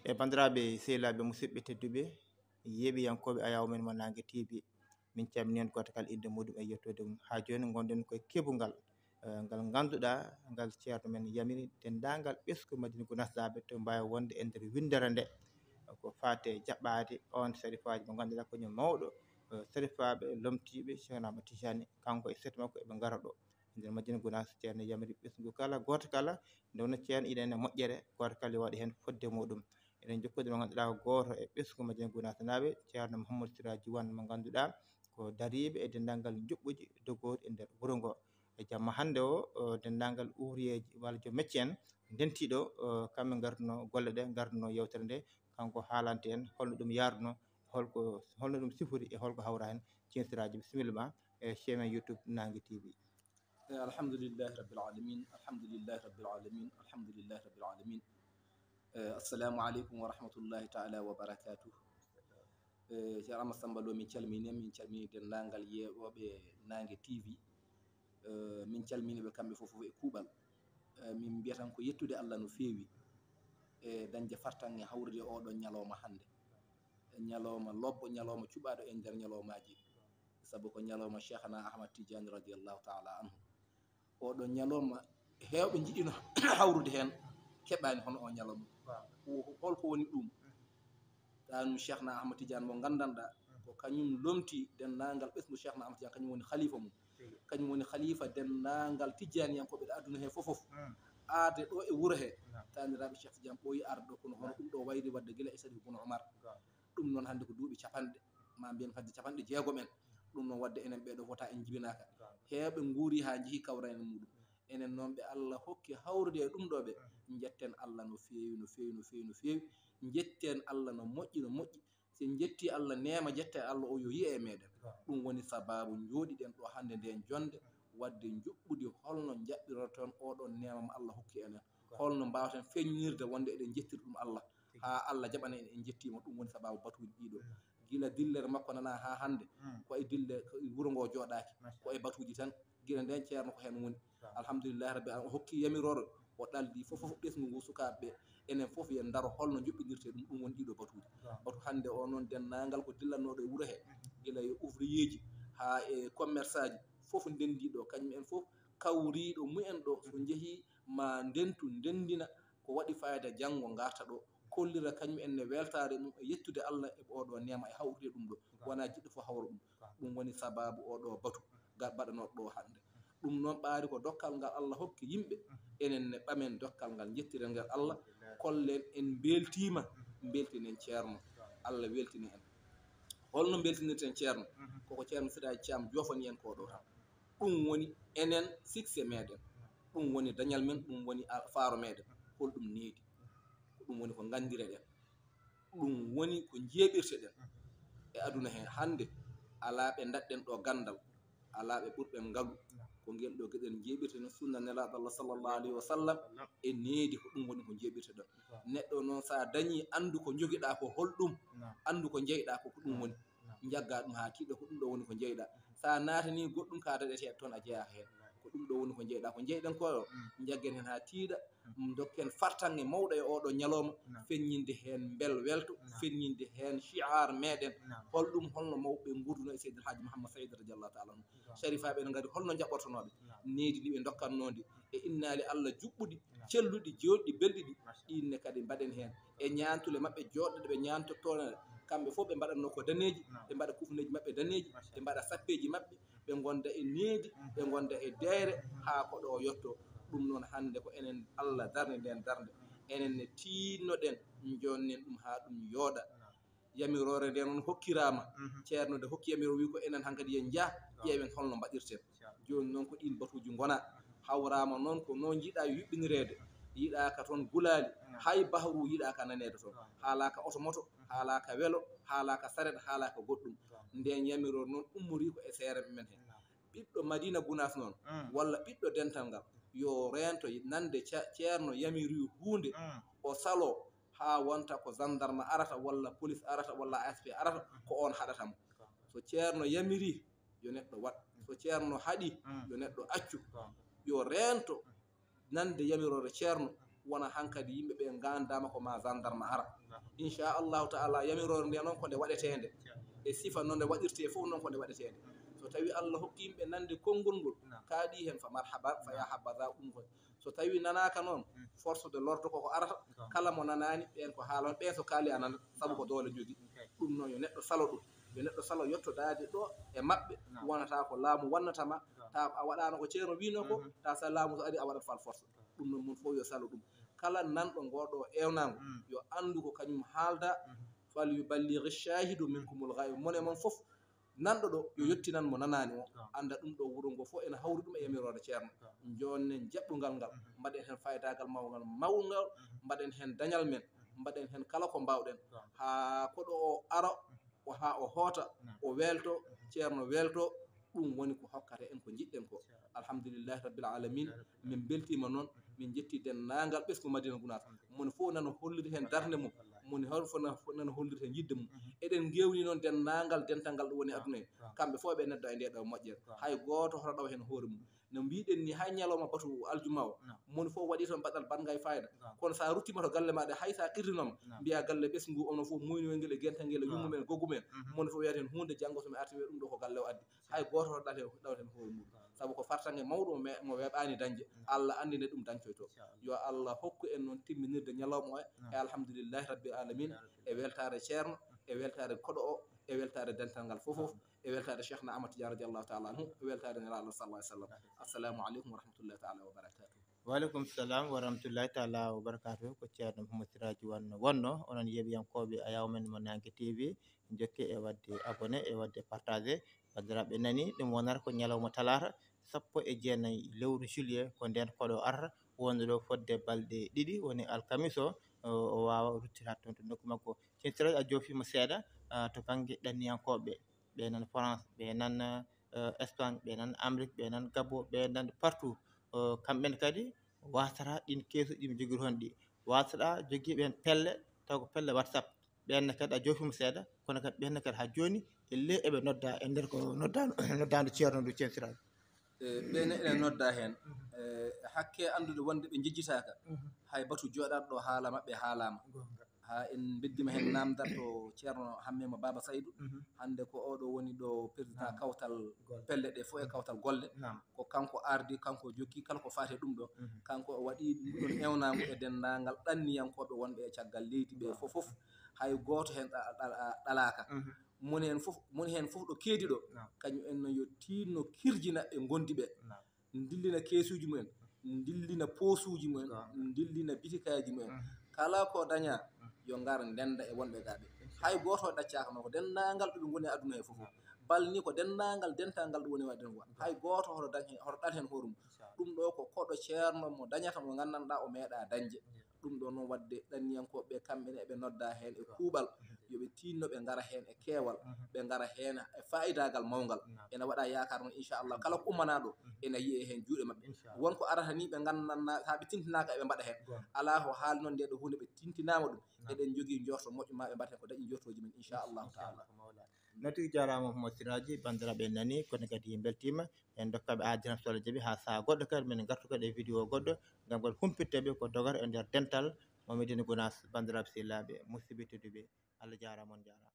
e bandiraɓe sehilaɓe musidɓe tedduɓe yeeɓiyankoɓe Ayaw men mo Nangue TV min calmini on goto kala inde muɗum e yettode mum ha joni gonɗen koye keɓogal ngal ganduɗa ngal ceerno men yamiri dendagal ɓesgu Madina Gounass Dabe to mbawi wonde e nder windere nde ko fate jaɓɓade on sarifaji mo ganduɗa kañum mawɗo sarifaɓe lomtiɓe Cheikh Ahmad Tidiane kanko e seeto makko eɓe gara ɗo nder Madina Gounass ceerno yamiri ɓesgu kala goto kala nde wonno ceerno iɗen e moƴƴere goto kala yo waɗa hen fodde muɗum eɗen jokkodiri mo ganduɗa ko goto e ɓesgu Madina Gounass naɓe ceerno Mouhamadou Sira Diwane mo ganduɗa ko dariɓe e dendagal juɓɓudi dogoɗi e nder wuuro ngo e jamma hande o dendagal ouvrier ji walla joom métier en dentiɗo kamɓe garduno golle ɗe garduno yewtere nde kanko haalante en holno ɗum yarduno holno ɗum sifori e holko hawra hen ceertiraji bisimilla ma e chaine YouTube Nangue TV. alhamdulillahi rabbil alamin alhamdulillahi rabbil alamin alhamdulillahi rabbil alamin assalamu aleykum wa rahmatullahi taala wa barakatuh. Ceerno Amadou Samba Lo min calmini dendagal yeeɓoɓe Nangue TV min calminiɓe kamɓe fof e kuuɓal min mbiyatan ko yettude Allah no feewi e dañde fartange hawrude oɗo ñalawma hande ñalawma lobbo ñalawma cuɓaɗo e nder ñalawmaji saabu ko ñalawma Cheikhna Ahmad Tidiane radiallahu taala anhu oɗo ñalawma hewɓe jiɗino hawrude hen keɓani hono o ñalawma holko woni ɗum ɗum Cheikhna Ahmad Tidiane mo gandanɗa ko kañum lomti dendagal ɓesgu Cheikhna Ahmad Tidiane kañum woni khalifa mum kañum woni khalifa dendagal Tidianiyankoɓe ɗo aduna he fofof aade ɗo e wuuro he taniraɓe Cheikh Tidiane ɓooyi arde ɗo kono hono ɗum ɗo wayri wadde guila e Sadi Bouna Oumar ɗum noon hannde ko duuɓi capanɗe ma mbiyen hadde capanɗe jeegom en ɗum noon wadde enen ɓeɗo wota en jibinaka heɓe guuri ha jeehi kawrane muɗum enen noon ɓe Allah hokki hawrude e ɗum ɗo ɓe jetten Allah no feewi no feewi no feewi no feewi jetten Allah no moƴƴi no moƴƴi sen jetti Allah nema jetta Allah o yo yiye e meɗen ɗum woni sababu jooɗiɗen ɗo hande nden jonde wadde juɓɓudi holno jaɓɓiroton oɗon nema mo Allah hokki enen holno mbawaten feññirde wonde eɗen jettiri ɗum Allah ha Allah jaɓana en en jettimo ɗum woni sababu batuji ɗiɗo gila dillere makko nana ha hande koye dille wuuro ngo jooɗaki ko e batuji tan gila nden ceerno ko hen woni alhamdulillahi rabbi alamin o hokki yamirore o ɗaldi fofof ɓesgu ngu sukaɓeɓe enen foof yen daaro holno juɓɓidirte ɗum woni ɗiɗo batuji batu hande o noon dennagal ko dillannoɗo e wuuro he gila e ouvrier ji ha e commerçant ji foof ndendiɗo kañum en foof kawriɗo mumen ɗo so jeehi ma ndentu ndendina ko waɗi fayida janggo garta ɗo kollira kañum enne weltare mum e yettude Allah e oɗo nema e hawrude ɗum ɗo wona jiɗɗo fo hawra ɗum woni sababu oɗo batu baɗanoɗo ɗo hande ɗum noon ɓaari ko dokkal ngal Allah hokki yimɓe enen ne ɓamen dokkal ngal jettiren ngal Allah kollen en beltima beltinen ceerno Allah weltini en holno beltinirten ceerno koko ceerno Siraji Thiam jofani en ko ɗo tan ɗum woni enen succès meɗen ɗum woni dañal men ɗum woni faaro meɗen holɗum needi ɗum woni ko gandire ɗen ɗum woni ko jeeɓirteɗen e aduna he hande ala ɓe daɗɗen ɗo gandal ala ɓe ɓurɓen ngaalu ko ngel ɗo gueɗen jeeɓirten sunna nelaɗo Allah sallllahu alayhi wa sallam e needi ko ɗum woni ko jeeɓirteɗen neɗɗo noon sa dañi andu ko joguiɗa ko holɗum andu ko jeyɗa ko ɗum woni jagga ɗum ha tiiɗo ko ɗum ɗo woni ko jeyɗa sa natani goɗɗum ka daɗete toon a jeeyaka hen ko ɗum ɗo woni ko jeyɗa ko jeyɗen koyo jaggen hen ha tiiɗa dokken fartange mawɗo e oɗo ñalawma feññinde hen bel welto feññinde hen chiar meɗen holɗum holno mawɓe gurduno e Seydil Hadji Mouhammad Saïd radiallahu taala anhu sharifaɓe ne gari holno jaɓɓortonoɓe needi ndi ɓe dokkannodi e innali Allah juɓɓuɗi celluɗi joɗɗi belɗiɗi ɗinne kadi mbaɗen hen e ñantule mabɓe joɗɗe ɗeɓe ñantottono kamɓe fof ɓe mbaɗatno ko daneji ɓe mbaɗa kufneji mabɓe daneji ɓe mbaɗa sappeji mabɓe ɓe gonda e needi ɓe gonda e deyre ha ko ɗo yetto ɗum noon hande ko enen Allah darde nden darde enen ne tinnoɗen jonnen ɗum ha ɗum yooɗa yamirore nde noon hokkirama ceerno nde hokki yamiro wi ko enen hankkadi yen jaa ƴeewen holno mbaɗirten joni noon ko ɗin batuji gona hawrama noon ko noon jiiɗa yuɓɓinirede yiɗaka toon gulali hay bahru yiɗaka nanede toon haalaka otomoto haalaka weelo haalaka saret haalaka goɗɗum nden yamiro noon ummori ko e seere men he ɓiɗɗo Madina Gounass noon walla ɓiɗɗo dental ngal yo rento nande ceerno yamiri hunde o salo ha wonta ko gendarme arata walla police arata walla ASP arata ko on haɗatamo so ceerno yamiri yo neɗɗo waɗ so ceerno haaɗi yo neɗɗo accu yo rento nande yamirore ceerno wona hankadi yimɓe ɓe gandama ko ma gendarme ara inchallahu taala yamirore nde noon ko nde waɗetede e sifa noon nde waɗirte fof noon ko nde waɗetede so tawi Allah hokki yimɓe nande konngol ngol kaaɗi hen fa marhaba fa ya habada ɗum kon so tawi nanaka noon force de l'ordre koko arata kala mo nanani ɓen ko haalon ɓen so kaali anana saabu ko doole jogui ɗum noon yo neɗɗo salo ɗum yo neɗɗo salo yettodade ɗo e maɓɓe wonata ko laamu wannatama ta a waɗano ko ceerno wino ko ta sa laamu so ari a waɗat fal force ɗum noon mun fof yo salo ɗum kala nanɗo ngoɗo ewnago yo andu ko kañum haalda fal yuballighi shahidu minkumul ghaib mone mon fof nanɗo ɗo yo yettinan mo nanani o anda ɗum ɗo wuuro ngo fof ene hawri ɗum e yamirode ceerno jonne jaɓɓugal ngal mbaɗen hen faydagal mawgal mawgal mbaɗen hen dañal men mbaɗen hen kala ko mbawɗen ha koɗo o ara o ha o hoota o welto ceerno welto ɗum woni ko hokkata en ko jiɗɗen ko alhamdulillahi rabbil alamin min beltima noon min jetti dennagal ɓesgu Madina Gounass moni fof nana holliri hen darde mum moni nana holliri hen yidde mum eɗen gewni noon dennagal dental ngal ɗo woni aduna he kamɓe fof ɓe nedda e nde ɗo moƴƴere hay goto hoto ɗaw hen hoore mum no mbiɗen ni hay ñalawma batu aljuma o moni fof waɗi toon baɗal bangay fayida kono sa ruttima to galle maɗa hay sa qirrinoma mbiya galle ɓesgu onon fof muynoyguel e guentagel e yummumen e goggumen moni fof wiyata hen hunde janggo somi arti ɗum ɗo ko galle o addi hay goto hoto ɗaw hen hoore mum saabu ko fartange mawɗo mo weɓani dañde Allah andi nde ɗum dañcoyto yo Allah hokku en noon timminirde ñalawma o e alhamdulillahi rabbil alamin e weltare ceerno e weltare koɗo o e weltare dental ngal fof e weltare cheikhna Amadou Tidiane radiallahu taala anhu e weltare nelaɗo sallah sallam assalamu aleykum wa rahmatullahi taala wa barakatuh waleykum salam wa rahmatullahi taala wa barakatuh ko ceerno Mouhamadou Siraji wonno onon yeeɓiyankoɓe a yawmen mo Nanki TV jokke e wadde abonné e wadde partagé bandiraɓe nani ɗum wonata ko ñalawma talata 19 lewru juillet ko nden koɗo arata wonde ɗo fodde balɗe ɗiɗi woni alkamis o wawa ruttita toon to nokku makko ceerno Siraji a joofima seeɗa to banggue ɗanniyankoɓe ɓe nan France ɓe nan Espagne ɓe nan Amérique ɓe nan Gabon ɓe nan partout kamɓen kadi wasata ɗin keesuɗi ɗi jogui toon ɗi wasata jogui ɓen pelle taw ko pelle WhatsApp ɓenne kadi a joofima seeɗa kono kadi ɓenne kadi ha joni elle eɓe nodda e nder ko noddadu ceerno ndu ceerno Siraji ɓene ene nodda hen hakke andude wonde ɓe jejjitaka hay batu joɗaɗo haala mabɓe haalama ha en beddima hen namdal to ceerno Hammema Baba Saydou hande ko oɗo woni ɗo président kawtal pelle ɗe fof e kawtal golle ko kanko ardi kanko jokki kala ko fate ɗum ɗo kanko o waɗi ɗum ewnago e dendagal ɗanniyankoɓe wonɓe e caggal leydi ɓe fof hay goto hen ɗalaka moni hen fof ɗo keedi ɗo kañum en no yo tinno kirjina e gondi ɓe dillina keesuji mumen dillina posuji mumen dillina bitikaji mumen kala ko daña yo ngar ndenda e wonɓe gaɓe hay goto ɗaccaka no ko dendagal ɗoɓe goni e aduna he fof balni ko dendagal dental ngal ɗo woni wadden go hay goto hoto ɗal hen hoore mum ɗum ɗo ko koɗo ceerno mo dañata mo gandanɗa o meeɗa dañde ɗum ɗo noon wadde ɗanniyankoɓe kamɓene eɓe nodda hen e kuuɓal yoɓe tinno ɓe gara hen e keewal ɓe gara hen e fayidagal mawgal ene waɗa yakar noon inchallah kala ko ummanaɗo ene yiiye hen juuɗe mabɓe wonko arata ni ɓe gandanna ha ɓe tintinaka eɓe mbaɗa hen ala ko haali noon nde ɗo hunde ɓe tintinama ɗum eɗen jogui jorto moƴƴo ma ɓe mbaɗa hen ko dañi jortoji men inchallahu taala no tigui jarama Mouhamadou Siraji bandiraɓe nani kono kadi beltima en dokkaɓe adiran solo jaaɓi ha saha goɗɗo kadi min gartu kadi e vidéo goɗɗo gam kadi humpitteɓe ko dogata e nder dental mo Madina Gounass bandiraɓe sehilaɓe musidɓe tedduɓe Allah jarama on jarama